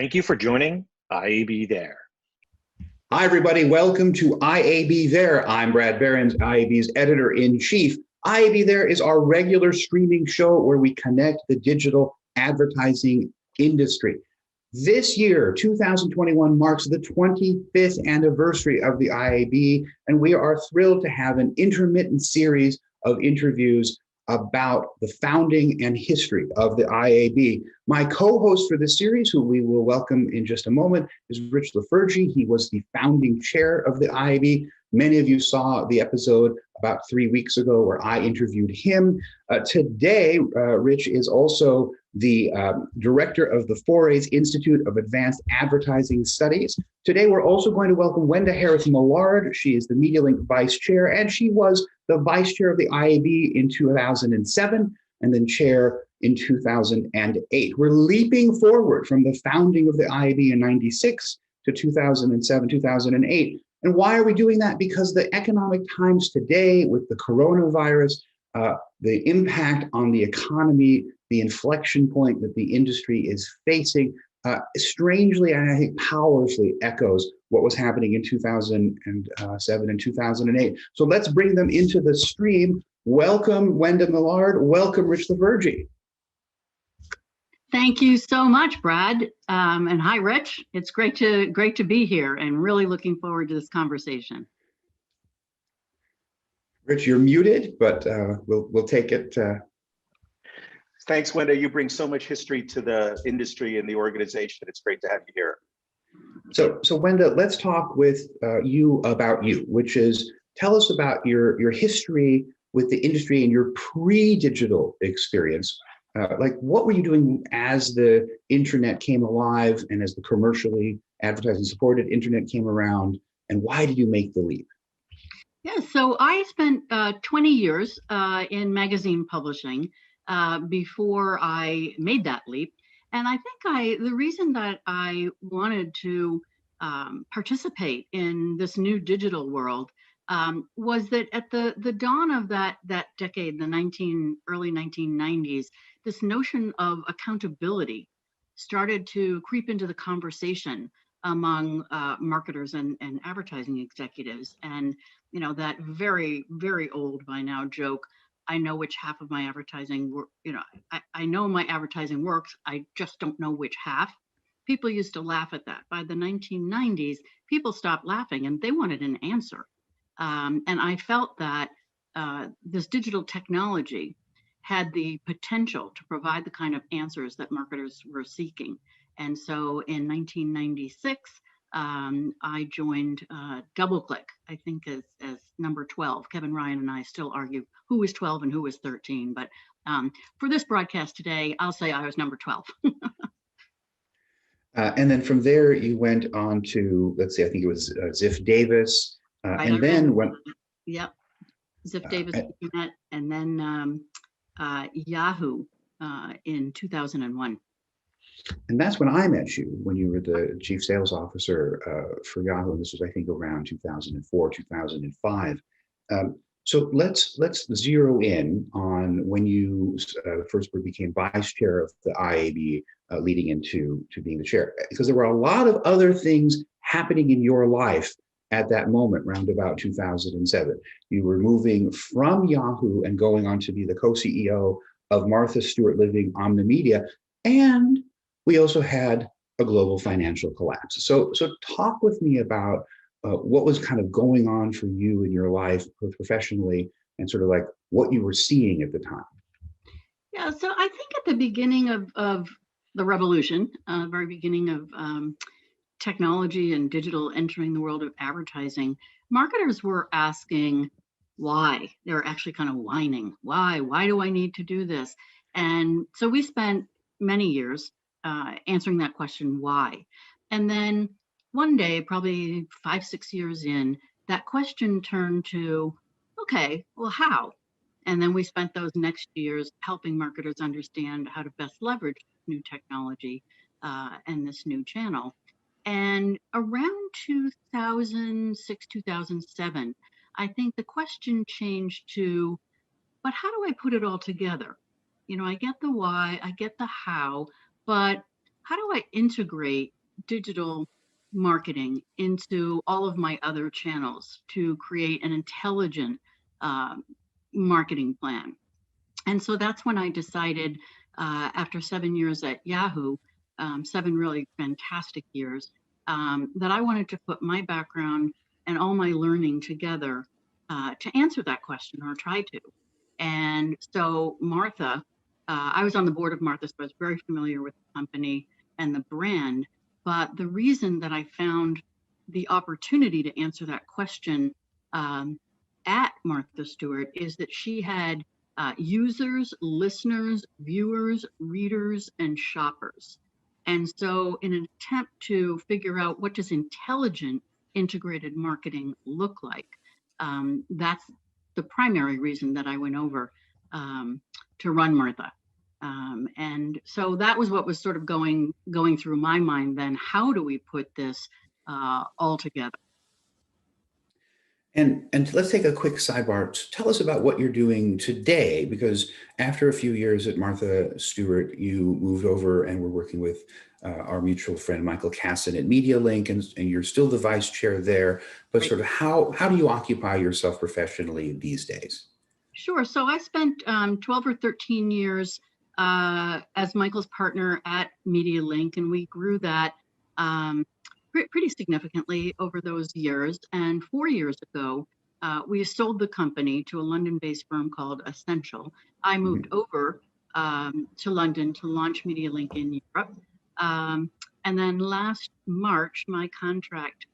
Thank you for joining IAB There. Hi, everybody. Welcome to IAB There. I'm Brad Behrens, IAB's editor-in-chief. IAB There is our regular streaming show where we connect the digital advertising industry. This year, 2021, marks the 25th anniversary of the IAB, and we are thrilled to have an intermittent series of interviews about the founding and history of the IAB. My co-host for this series, who we will welcome in just a moment, is Rich Lafergie. He was the founding chair of the IAB. Many of you saw the episode about 3 weeks ago where I interviewed him. Today, Rich is also the director of the Forays Institute of Advanced Advertising Studies. Today, we're also going to welcome Wenda Harris-Millard. She is the MediaLink vice chair, and she was the vice chair of the IAB in 2007 and then chair in 2008. We're leaping forward from the founding of the IAB in 96 to 2007, 2008. And why are we doing that? Because the economic times today with the coronavirus, the impact on the economy, the inflection point that the industry is facing, strangely and I think powerfully echoes what was happening in 2007 and 2008. So let's bring them into the stream. Welcome, Wenda Millard. Welcome, Rich Lafergie. Thank you so much, Brad. And hi, Rich. It's great to be here and really looking forward to this conversation. Rich, you're muted, but we'll take it. Thanks, Wenda. You bring so much history to the industry and the organization. It's great to have you here. So Wenda, let's talk with you about you, which is tell us about your history with the industry and your pre-digital experience. Like, what were you doing as the internet came alive and as the commercially advertising supported internet came around, and why did you make the leap? Yeah, so I spent 20 years in magazine publishing before I made that leap. And I think the reason that I wanted to participate in this new digital world was that at the dawn of that decade, the early 1990s, this notion of accountability started to creep into the conversation among marketers and advertising executives. And, you know, that very, very old by now joke, I know which half of my advertising, I know my advertising works, I just don't know which half. People used to laugh at that. By the 1990s, people stopped laughing and they wanted an answer. And I felt that this digital technology had the potential to provide the kind of answers that marketers were seeking. And so in 1996, I joined DoubleClick, I think as number 12. Kevin Ryan and I still argue who was 12 and who was 13. But for this broadcast today, I'll say I was number 12. And then from there, you went on to, let's see, I think it was Ziff Davis. Right, and then when... Yep, Ziff Davis, and then Yahoo in 2001. And that's when I met you, when you were the chief sales officer for Yahoo. This was, I think, around 2004, 2005. So let's zero in on when you first became vice chair of the IAB, leading into being the chair, because there were a lot of other things happening in your life at that moment, around about 2007. You were moving from Yahoo and going on to be the co-CEO of Martha Stewart Living Omnimedia, and we also had a global financial collapse. So talk with me about what was kind of going on for you in your life, both professionally and sort of like what you were seeing at the time. Yeah, so I think at the beginning of the revolution, very beginning of technology and digital entering the world of advertising, marketers were asking why. They were actually kind of whining. Why do I need to do this? And so we spent many years answering that question, why? And then one day, probably 5-6 years in, that question turned to, okay, well, how? And then we spent those next years helping marketers understand how to best leverage new technology and this new channel. And around 2006, 2007, I think the question changed to, but how do I put it all together? You know, I get the why, I get the how, but how do I integrate digital marketing into all of my other channels to create an intelligent marketing plan. And so that's when I decided, after 7 years at Yahoo, 7 really fantastic years, that I wanted to put my background and all my learning together to answer that question, or try to. And so Martha, I was on the board of Martha, so I was very familiar with the company and the brand. But the reason that I found the opportunity to answer that question at Martha Stewart is that she had users, listeners, viewers, readers, and shoppers. And so in an attempt to figure out what does intelligent integrated marketing look like, that's the primary reason that I went over to run Martha. And so that was what was sort of going through my mind then. How do we put this all together? And let's take a quick sidebar. Tell us about what you're doing today, because after a few years at Martha Stewart, you moved over and were working with our mutual friend Michael Casson at MediaLink, and you're still the vice chair there. But Right. sort of how do you occupy yourself professionally these days? Sure. So I spent 12 or 13 years as Michael's partner at MediaLink, and we grew that pretty significantly over those years. And 4 years ago, we sold the company to a London-based firm called Essential. I moved over to London to launch MediaLink in Europe. And then last March, my contract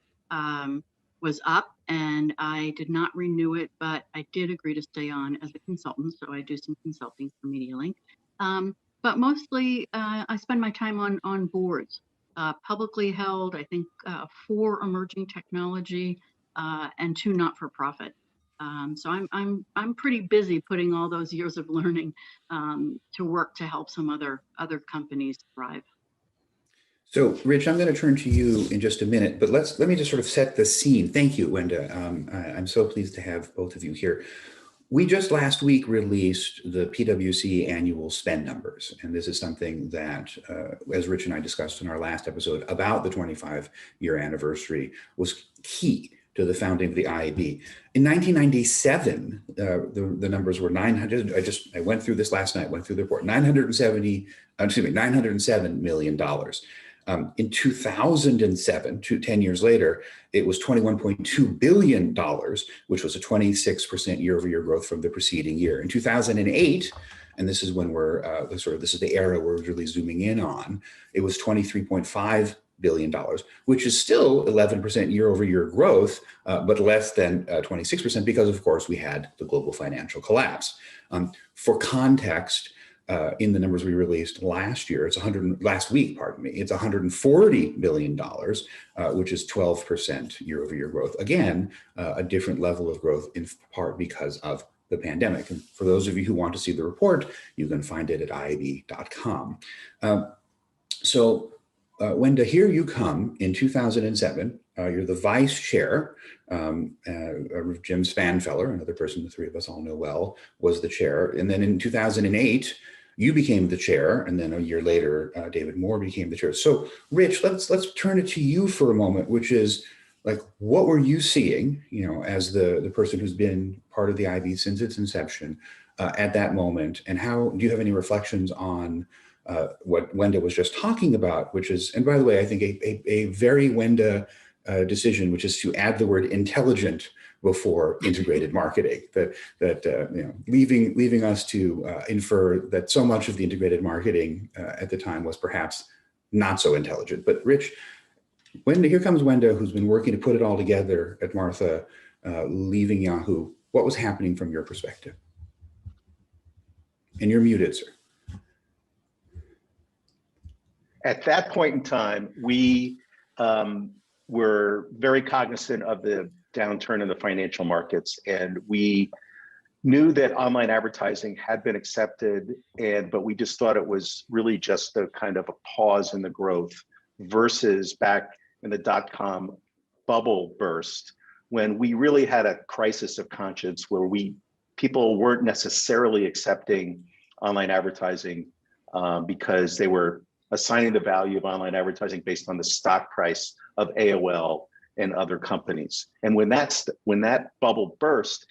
was up, and I did not renew it, but I did agree to stay on as a consultant. So I do some consulting for MediaLink. But mostly I spend my time on boards, publicly held, I think 4 emerging technology and 2 not-for-profit. So I'm pretty busy putting all those years of learning to work to help some other companies thrive. So, Rich, I'm going to turn to you in just a minute, but let me just sort of set the scene. Thank you, Wenda. I'm so pleased to have both of you here. We just last week released the PwC annual spend numbers, and this is something that, as Rich and I discussed in our last episode about the 25-year anniversary, was key to the founding of the IAB. In 1997, the numbers were 900. I went through this last night. Went through the report. $907 million. In 2007, 10 years later, it was $21.2 billion, which was a 26% year-over-year growth from the preceding year. In 2008, and this is when this is the era we're really zooming in on, it was $23.5 billion, which is still 11% year-over-year growth, but less than 26% because, of course, we had the global financial collapse. For context, in the numbers we released last year, it's $140 million, which is 12% year-over-year growth. Again, a different level of growth in part because of the pandemic. And for those of you who want to see the report, you can find it at IAB.com. Wenda, here you come in 2007. You're the vice chair. Jim Spanfeller, another person the three of us all know well, was the chair. And then in 2008, you became the chair, and then a year later, David Moore became the chair. So, Rich, let's turn it to you for a moment, which is like, what were you seeing, as the person who's been part of the IB since its inception at that moment, and how do you have any reflections on what Wenda was just talking about, which is, and by the way, I think a very Wenda decision, which is to add the word intelligent before integrated marketing, leaving us to infer that so much of the integrated marketing at the time was perhaps not so intelligent. But Rich, here comes Wenda, who's been working to put it all together at Martha, leaving Yahoo. What was happening from your perspective? And you're muted, sir. At that point in time, we were very cognizant of the downturn in the financial markets, and we knew that online advertising had been accepted, but we just thought it was really just a kind of a pause in the growth versus back in the dot-com bubble burst, when we really had a crisis of conscience where people weren't necessarily accepting online advertising because they were assigning the value of online advertising based on the stock price of AOL and other companies. And when that bubble burst,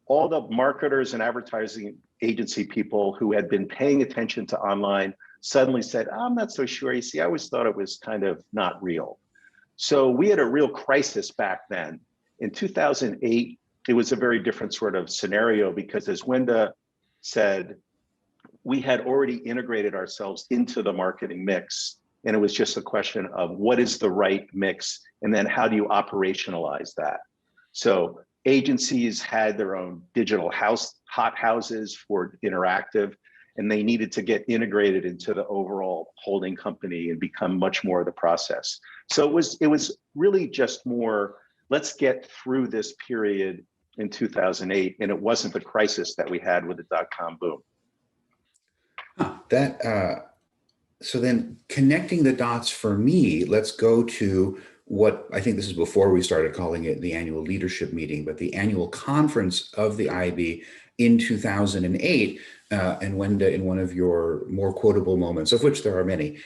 all the marketers and advertising agency people who had been paying attention to online suddenly said, I'm not so sure. You see, I always thought it was kind of not real. So we had a real crisis back then. In 2008, it was a very different sort of scenario because, as Wenda said, we had already integrated ourselves into the marketing mix. And it was just a question of what is the right mix, and then how do you operationalize that? So agencies had their own digital hot houses for interactive, and they needed to get integrated into the overall holding company and become much more of the process. So it was really just more, let's get through this period in 2008, and it wasn't the crisis that we had with the dot-com boom. So then connecting the dots for me, let's go to what I think this is before we started calling it the annual leadership meeting, but the annual conference of the IAB in 2008. And Wenda, in one of your more quotable moments, of which there are many,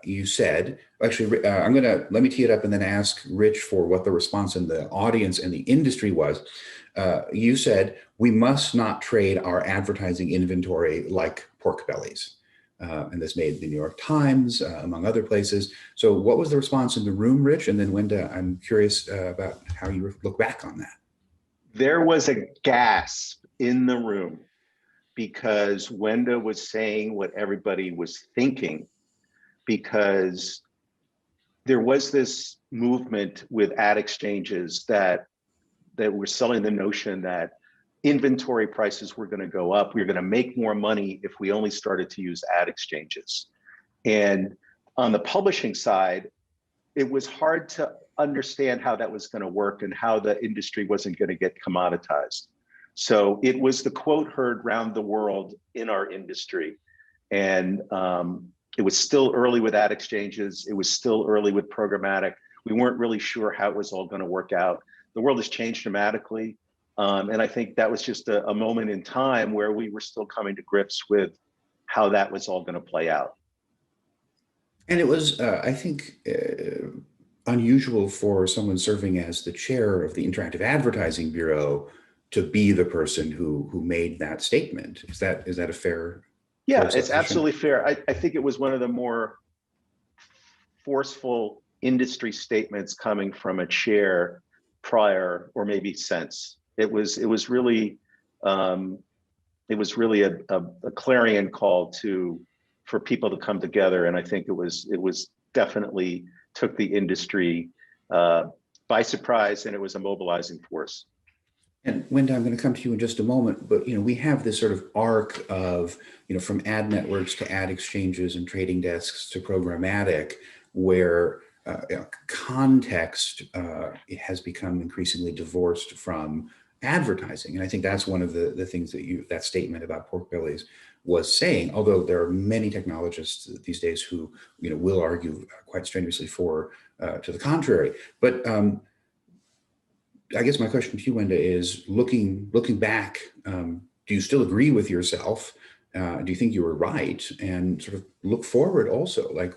you said, actually, let me tee it up and then ask Rich for what the response in the audience and the industry was. You said, we must not trade our advertising inventory like pork bellies. And this made the New York Times, among other places. So what was the response in the room, Rich? And then Wenda, I'm curious about how you look back on that. There was a gasp in the room because Wenda was saying what everybody was thinking, because there was this movement with ad exchanges that were selling the notion that inventory prices were going to go up. We were going to make more money if we only started to use ad exchanges. And on the publishing side, it was hard to understand how that was going to work and how the industry wasn't going to get commoditized. So it was the quote heard round the world in our industry. And it was still early with ad exchanges. It was still early with programmatic. We weren't really sure how it was all going to work out. The world has changed dramatically. And I think that was just a moment in time where we were still coming to grips with how that was all going to play out. And it was, I think, unusual for someone serving as the chair of the Interactive Advertising Bureau to be the person who made that statement. Is that a fair? Yeah, it's absolutely fair. I think it was one of the more forceful industry statements coming from a chair prior, or maybe since. It was really a clarion call for people to come together, and I think it was definitely took the industry by surprise, and it was a mobilizing force. And Wenda, I'm going to come to you in just a moment, but we have this sort of arc of from ad networks to ad exchanges and trading desks to programmatic, where context has become increasingly divorced from advertising. And I think that's one of the things that statement about pork bellies was saying, although there are many technologists these days who will argue quite strenuously to the contrary. But I guess my question to you, Wenda, is looking back, do you still agree with yourself? Do you think you were right? And sort of look forward also, like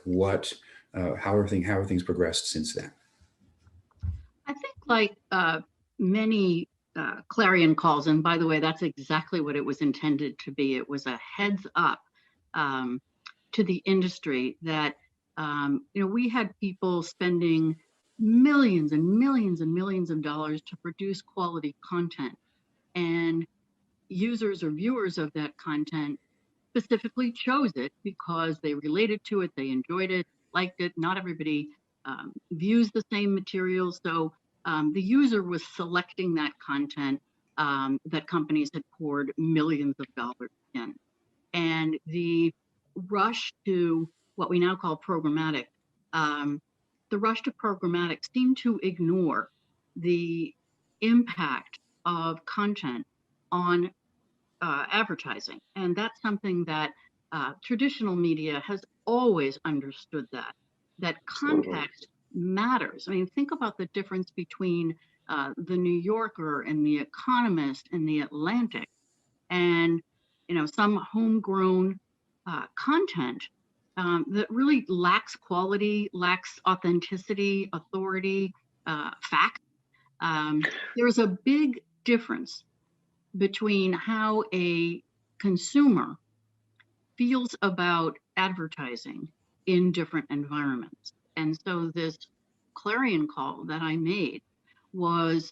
how are things progressed since then? I think like many clarion calls, and by the way, that's exactly what it was intended to be. It was a heads up to the industry that we had people spending millions and millions and millions of dollars to produce quality content, and users or viewers of that content specifically chose it because they related to it, they enjoyed it, liked it. Not everybody views the same material, so the user was selecting that content that companies had poured millions of dollars in. And the rush to what we now call programmatic, seemed to ignore the impact of content on advertising. And that's something that traditional media has always understood, that context matters. I mean, think about the difference between the New Yorker and the Economist and the Atlantic, and some homegrown content that really lacks quality, lacks authenticity, authority, fact. There's a big difference between how a consumer feels about advertising in different environments. And so this clarion call that I made was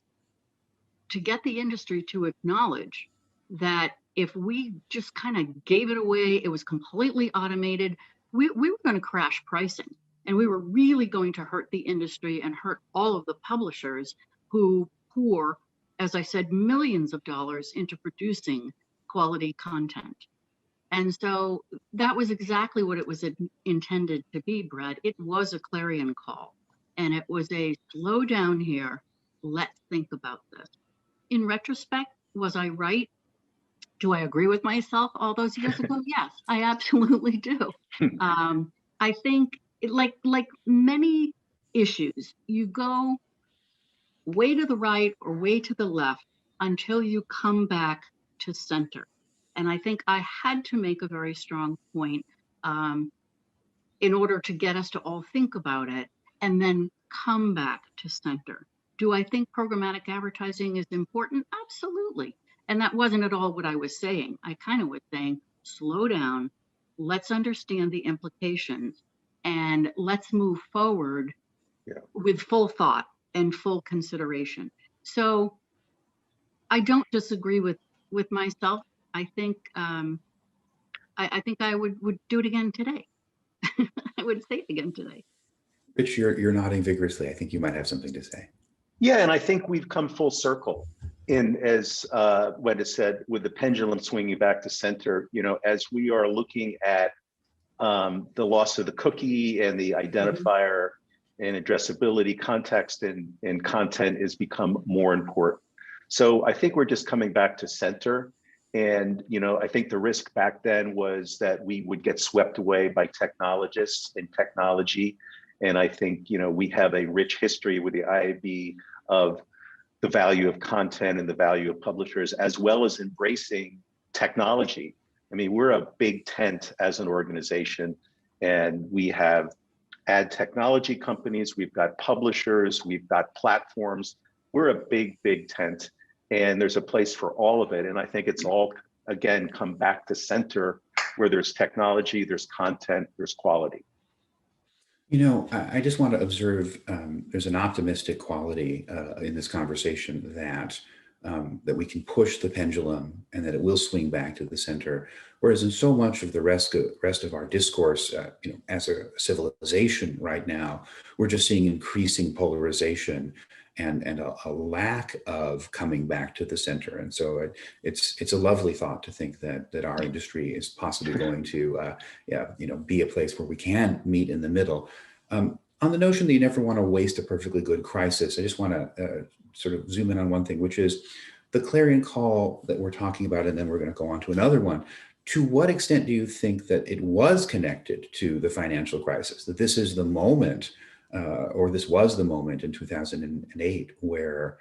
to get the industry to acknowledge that if we just kind of gave it away, it was completely automated, we were going to crash pricing. And we were really going to hurt the industry and hurt all of the publishers who pour, as I said, millions of dollars into producing quality content. And so that was exactly what it was intended to be, Brad. It was a clarion call, and it was a slow down here. Let's think about this. In retrospect, was I right? Do I agree with myself all those years ago? Yes, I absolutely do. I think, like many issues, you go way to the right or way to the left until you come back to center. And I think I had to make a very strong point in order to get us to all think about it and then come back to center. Do I think programmatic advertising is important? Absolutely. And that wasn't at all what I was saying. I kind of was saying, slow down, let's understand the implications, and let's move forward with full thought and full consideration. So I don't disagree with myself. I think I think I would do it again today. I would say it again today. Rich, you're nodding vigorously. I think you might have something to say. Yeah, and I think we've come full circle in, as Wenda said, with the pendulum swinging back to center. You know, as we are looking at the loss of the cookie and the identifier and addressability, context and content has become more important. So I think we're just coming back to center. And, you know, I think the risk back then was that we would get swept away by technologists and technology. And I think, you know, we have a rich history with the IAB of the value of content and the value of publishers, as well as embracing technology. I mean, we're a big tent as an organization, and we have ad technology companies, we've got publishers, we've got platforms. We're a big, big tent, and there's a place for all of it. And I think it's all, again, come back to center where there's technology, there's content, there's quality. You know, I just want to observe there's an optimistic quality in this conversation that that we can push the pendulum and that it will swing back to the center. Whereas in so much of the rest of our discourse, you know, as a civilization right now, we're just seeing increasing polarization and a lack of coming back to the center. And so it's a lovely thought to think that our industry is possibly going to be a place where we can meet in the middle. On the notion that you never want to waste a perfectly good crisis, I just want to sort of zoom in on one thing, which is the clarion call that we're talking about, and then we're going to go on to another one. To what extent do you think that it was connected to the financial crisis, that this is the moment, or this was the moment in 2008 where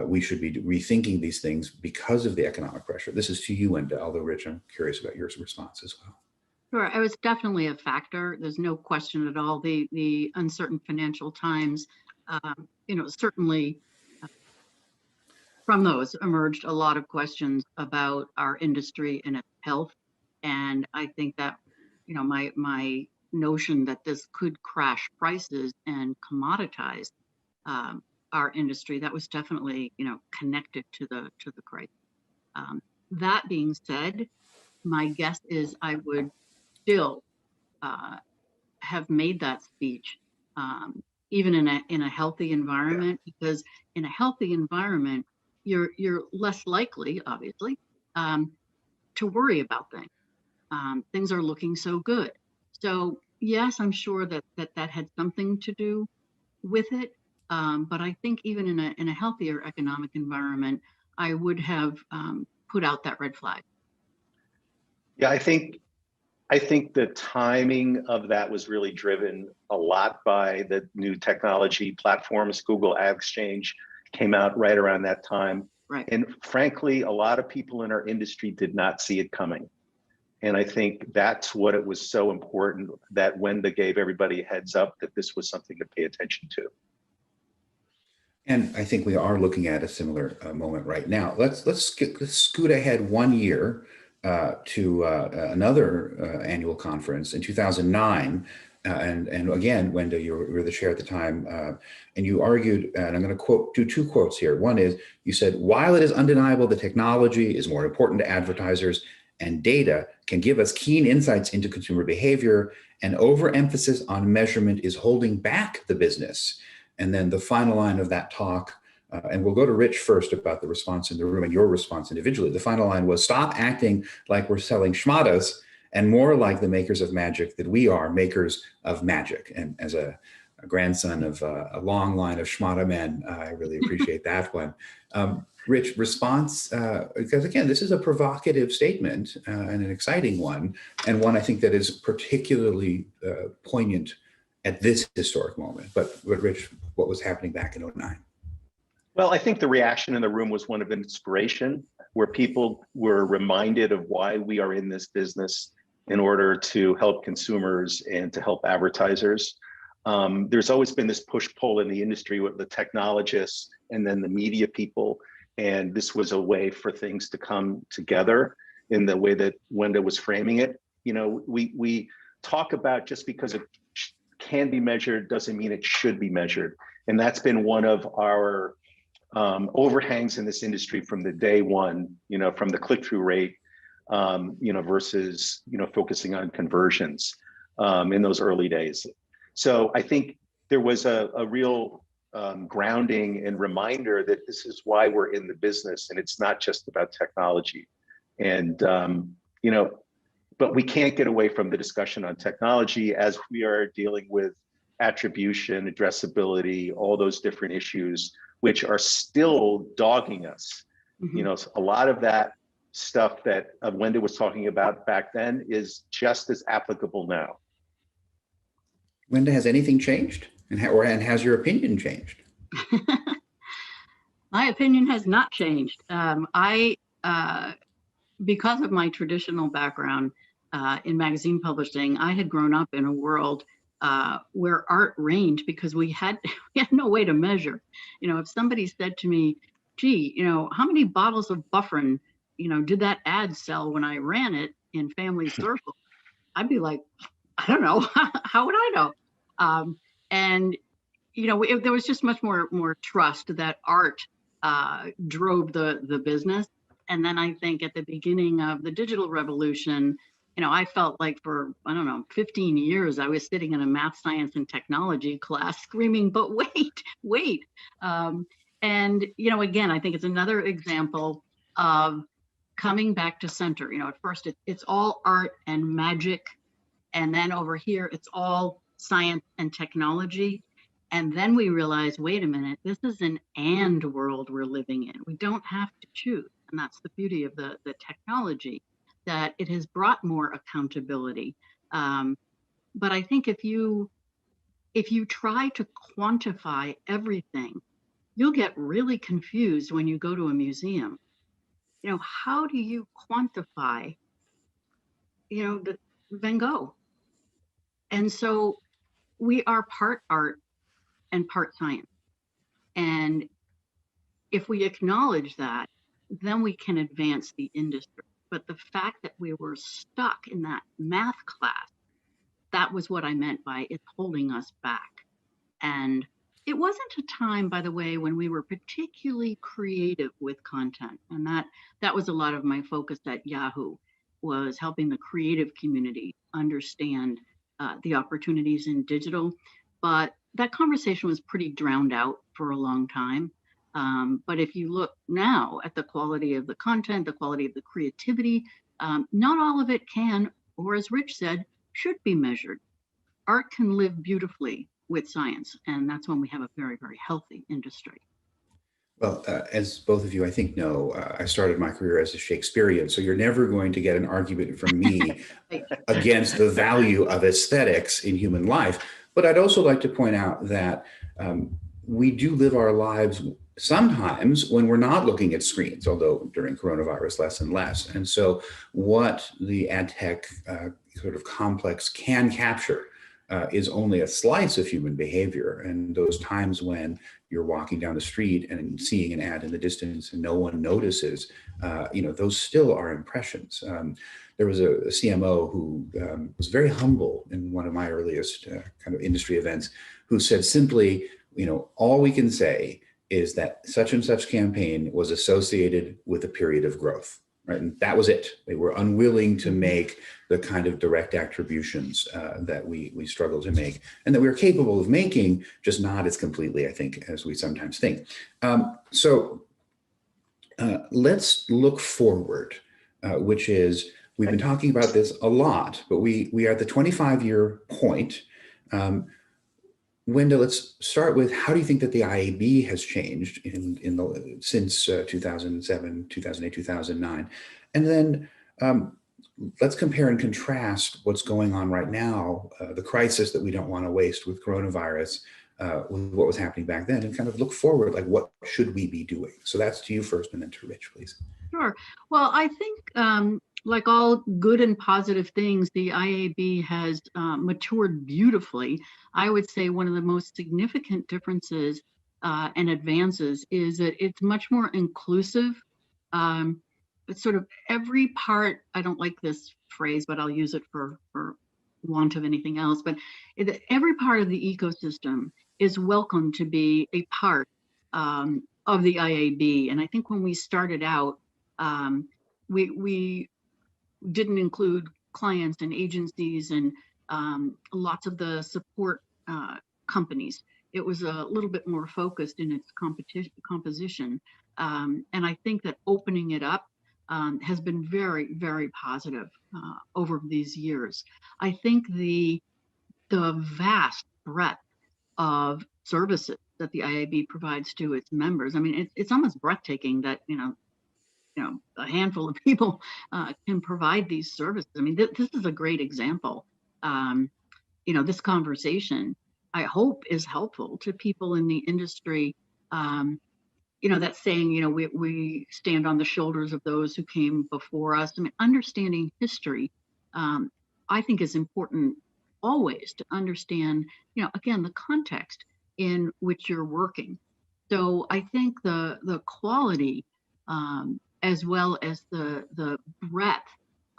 we should be rethinking these things because of the economic pressure? This is to you, Wenda, although Rich, I'm curious about your response as well. Sure, it was definitely a factor. There's no question at all. The uncertain financial times, you know, certainly from those emerged a lot of questions about our industry and its health. And I think that, you know, my notion that this could crash prices and commoditize our industry, that was definitely, you know, connected to the crisis. That being said, my guess is I would still have made that speech even in a healthy environment, because in a healthy environment you're less likely, obviously, to worry about things. Things are looking so good. So yes, I'm sure that had something to do with it. But I think even in a healthier economic environment, I would have put out that red flag. Yeah, I think the timing of that was really driven a lot by the new technology platforms. Google Ad Exchange came out right around that time. Right. And frankly, a lot of people in our industry did not see it coming. And I think that's what it was so important that Wenda gave everybody a heads up that this was something to pay attention to. And I think we are looking at a similar moment right now. Let's scoot ahead 1 year to another annual conference in 2009. And again, Wenda, you were the chair at the time, and you argued, and I'm going to do two quotes here. One is, you said, while it is undeniable that technology is more important to advertisers and data can give us keen insights into consumer behavior, an overemphasis on measurement is holding back the business. And then the final line of that talk, and we'll go to Rich first about the response in the room and your response individually. The final line was, stop acting like we're selling schmadas and more like the makers of magic that we are, makers of magic. And as a grandson of a long line of schmada men, I really appreciate that one. Rich, response, because again, this is a provocative statement and an exciting one, and one I think that is particularly poignant at this historic moment. But Rich, what was happening back in 2009? Well, I think the reaction in the room was one of inspiration, where people were reminded of why we are in this business in order to help consumers and to help advertisers. There's always been this push-pull in the industry with the technologists and then the media people. And this was a way for things to come together in the way that Wenda was framing it. You know, we talk about just because it can be measured doesn't mean it should be measured. And that's been one of our overhangs in this industry from the day one, you know, from the click-through rate, you know, versus, you know, focusing on conversions in those early days. So I think there was a real grounding and reminder that this is why we're in the business, and it's not just about technology. And, you know, but we can't get away from the discussion on technology as we are dealing with attribution, addressability, all those different issues, which are still dogging us. Mm-hmm. You know, a lot of that stuff that Wenda was talking about back then is just as applicable now. Wenda, has anything changed? And has your opinion changed? My opinion has not changed. Because of my traditional background in magazine publishing, I had grown up in a world where art reigned because we had no way to measure. You know, if somebody said to me, gee, you know, how many bottles of Bufferin, you know, did that ad sell when I ran it in Family Circle? I'd be like, I don't know. How would I know? And, you know, there was just much more trust that art drove the business. And then I think at the beginning of the digital revolution, you know, I felt like for, I don't know, 15 years, I was sitting in a math, science, and technology class screaming, but wait. And, you know, again, I think it's another example of coming back to center. You know, at first it's all art and magic. And then over here, it's all science and technology. And then we realize, wait a minute, this is an and world we're living in. We don't have to choose. And that's the beauty of the technology, that it has brought more accountability. But I think if you try to quantify everything, you'll get really confused when you go to a museum. You know, how do you quantify, you know, the Van Gogh? And so we are part art and part science. And if we acknowledge that, then we can advance the industry. But the fact that we were stuck in that math class, that was what I meant by it's holding us back. And it wasn't a time, by the way, when we were particularly creative with content. And that was a lot of my focus at Yahoo, was helping the creative community understand the opportunities in digital. But that conversation was pretty drowned out for a long time. But if you look now at the quality of the content, the quality of the creativity, not all of it can, or as Rich said, should be measured. Art can live beautifully with science, and that's when we have a very, very healthy industry. Well, as both of you, I think, know, I started my career as a Shakespearean, so you're never going to get an argument from me against the value of aesthetics in human life. But I'd also like to point out that we do live our lives sometimes when we're not looking at screens, although during coronavirus less and less. And so what the ad tech sort of complex can capture is only a slice of human behavior. And those times when you're walking down the street and seeing an ad in the distance and no one notices, those still are impressions. There was a CMO who was very humble in one of my earliest kind of industry events, who said simply, all we can say is that such and such campaign was associated with a period of growth, right? And that was it. They were unwilling to make the kind of direct attributions that we struggle to make, and that we're capable of making, just not as completely, I think, as we sometimes think. So let's look forward, which is, we've been talking about this a lot, but we are at the 25-year point. Wenda, let's start with, how do you think that the IAB has changed since 2007, 2008, 2009? And then let's compare and contrast what's going on right now, the crisis that we don't want to waste with coronavirus, with what was happening back then, and kind of look forward, like, what should we be doing? So that's to you first, and then to Rich, please. Sure. Well, I think like all good and positive things, the IAB has matured beautifully. I would say one of the most significant differences and advances is that it's much more inclusive. It's sort of every part, I don't like this phrase, but I'll use it for want of anything else, but every part of the ecosystem is welcome to be a part of the IAB. And I think when we started out, we didn't include clients and agencies and lots of the support companies. It was a little bit more focused in its composition. And I think that opening it up has been very, very positive over these years. I think the vast breadth of services that the IAB provides to its members, I mean, it's almost breathtaking that, a handful of people can provide these services. I mean, this is a great example. This conversation, I hope, is helpful to people in the industry. That saying, we stand on the shoulders of those who came before us. I mean, understanding history, I think, is important always to understand, again, the context in which you're working. So I think the quality, as well as the breadth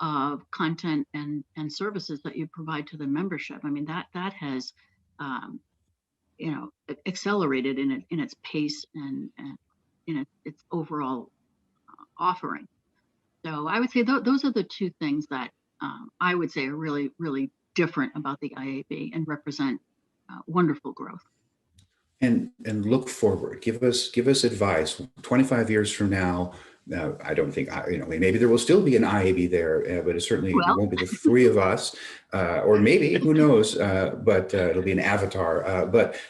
of content and services that you provide to the membership, I mean, that has accelerated in its pace and in its overall offering. So I would say those are the two things that I would say are really, really different about the IAB and represent wonderful growth. And look forward. Give us advice. 25 years from now, I don't think, maybe there will still be an IAB there, but it certainly won't be the three of us, or maybe, who knows, but it'll be an avatar. But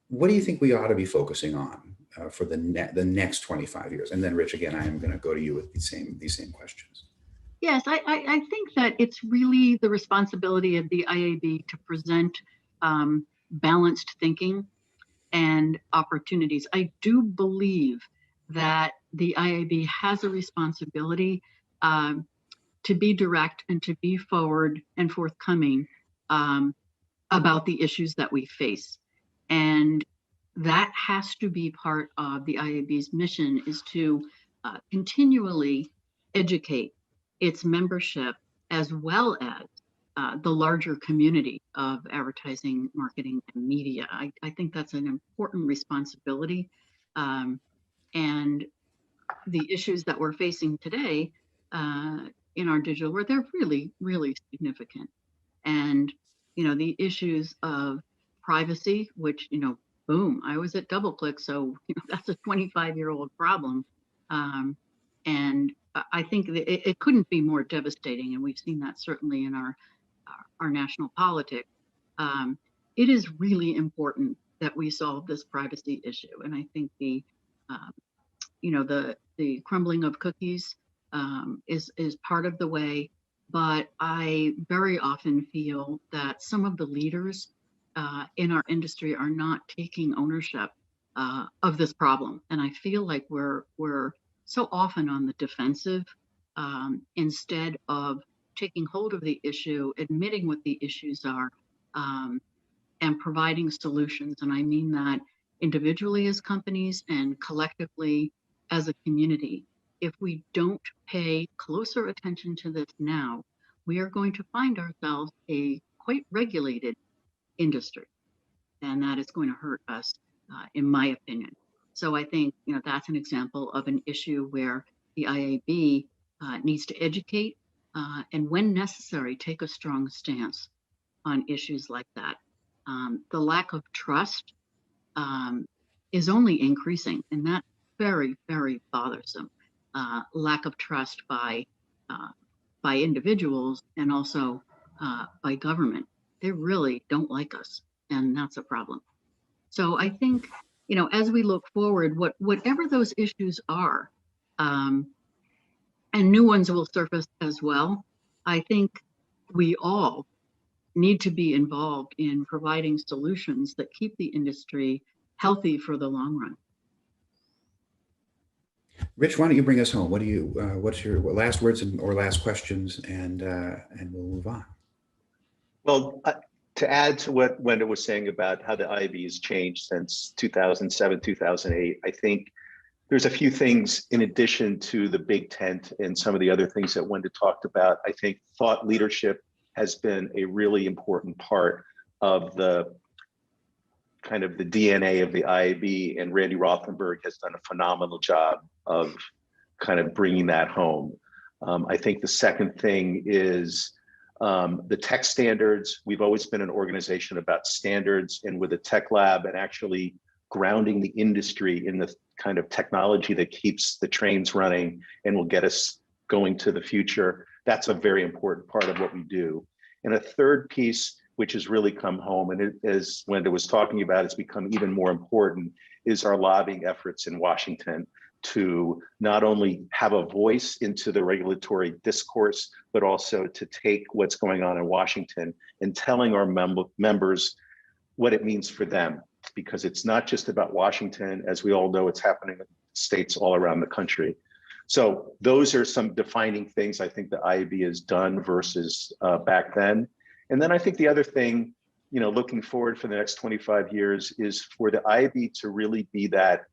what do you think we ought to be focusing on for the next 25 years? And then, Rich, again, I am going to go to you with these same questions. Yes, I think that it's really the responsibility of the IAB to present balanced thinking and opportunities. I do believe that the IAB has a responsibility to be direct and to be forward and forthcoming about the issues that we face. And that has to be part of the IAB's mission, is to continually educate its membership as well as the larger community of advertising, marketing, and media. I think that's an important responsibility. And the issues that we're facing today in our digital world, they're really, really significant. And, the issues of privacy, which, boom, I was at DoubleClick, so that's a 25-year-old problem. And I think that it couldn't be more devastating, and we've seen that certainly in our national politics. It is really important that we solve this privacy issue, and I think the crumbling of cookies is part of the way. But I very often feel that some of the leaders in our industry are not taking ownership of this problem. And I feel like we're so often on the defensive instead of taking hold of the issue, admitting what the issues are, and providing solutions. And I mean that individually as companies and collectively as a community. If we don't pay closer attention to this now, we are going to find ourselves a quite regulated industry, and that is going to hurt us, in my opinion. So I think that's an example of an issue where the IAB needs to educate and, when necessary, take a strong stance on issues like that. The lack of trust is only increasing, and that's very, very bothersome. Lack of trust by individuals and also by government. They really don't like us, and that's a problem. So I think, as we look forward, whatever those issues are, and new ones will surface as well, I think we all need to be involved in providing solutions that keep the industry healthy for the long run. Rich, why don't you bring us home? What's your last words or last questions, and we'll move on. Well, to add to what Wenda was saying about how the IAB has changed since 2007, 2008, I think there's a few things in addition to the big tent and some of the other things that Wenda talked about. I think thought leadership has been a really important part of the kind of the DNA of the IAB, and Randy Rothenberg has done a phenomenal job of kind of bringing that home. I think the second thing is the tech standards. We've always been an organization about standards, and with the tech lab and actually grounding the industry in the kind of technology that keeps the trains running and will get us going to the future. That's a very important part of what we do. And a third piece, which has really come home, and as Wenda was talking about, it's become even more important, is our lobbying efforts in Washington to not only have a voice into the regulatory discourse, but also to take what's going on in Washington and telling our members what it means for them. Because it's not just about Washington. As we all know, it's happening in states all around the country. So those are some defining things I think the IAB has done versus back then. And then I think the other thing, looking forward for the next 25 years, is for the IAB to really be that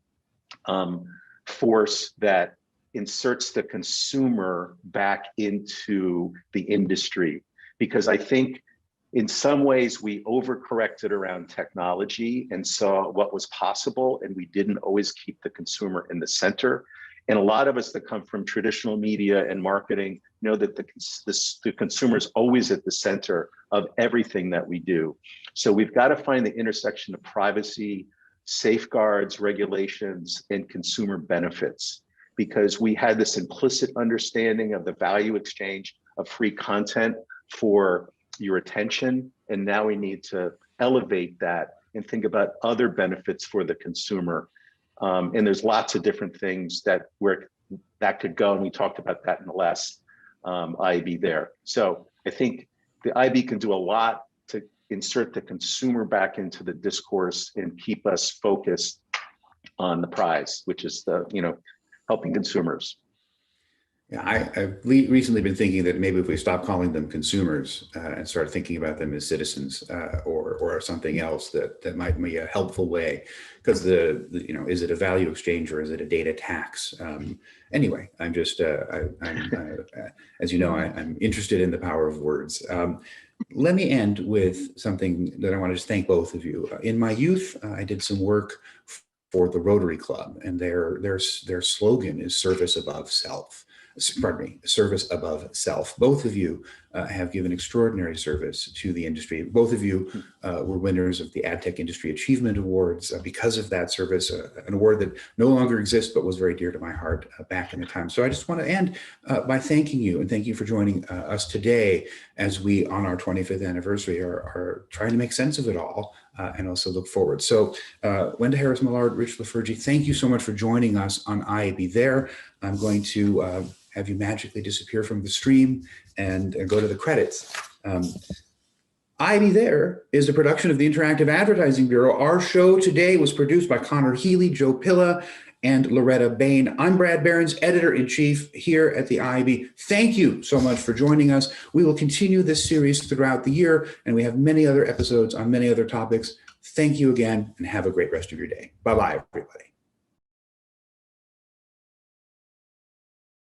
force that inserts the consumer back into the industry. Because I think in some ways we overcorrected around technology and saw what was possible, and we didn't always keep the consumer in the center. And a lot of us that come from traditional media and marketing know that the consumer is always at the center of everything that we do. So we've got to find the intersection of privacy, safeguards, regulations, and consumer benefits, because we had this implicit understanding of the value exchange of free content for your attention. And now we need to elevate that and think about other benefits for the consumer. And there's lots of different things where that could go. And we talked about that in the last IAB there. So I think the IAB can do a lot to insert the consumer back into the discourse and keep us focused on the prize, which is helping consumers. Yeah, I've recently been thinking that maybe if we stop calling them consumers and start thinking about them as citizens or something else, that might be a helpful way. Because is it a value exchange or is it a data tax? Anyway, I'm just as you know, I'm interested in the power of words. Let me end with something that I want to just thank both of you. In my youth, I did some work for the Rotary Club, and their slogan is service above self. Service above self. Both of you have given extraordinary service to the industry. Both of you were winners of the AdTech Industry Achievement Awards because of that service, an award that no longer exists, but was very dear to my heart back in the time. So I just want to end by thanking you, and thank you for joining us today as we, on our 25th anniversary, are trying to make sense of it all and also look forward. So Wenda Harris-Millard, Rich Lafergie, thank you so much for joining us on IAB There. I'm going to have you magically disappear from the stream and go to the credits. IAB There is a production of the Interactive Advertising Bureau. Our show today was produced by Connor Healy, Joe Pilla, and Loretta Bain. I'm Brad Behrens, editor-in-chief here at the IAB. Thank you so much for joining us. We will continue this series throughout the year, and we have many other episodes on many other topics. Thank you again, and have a great rest of your day. Bye-bye, everybody.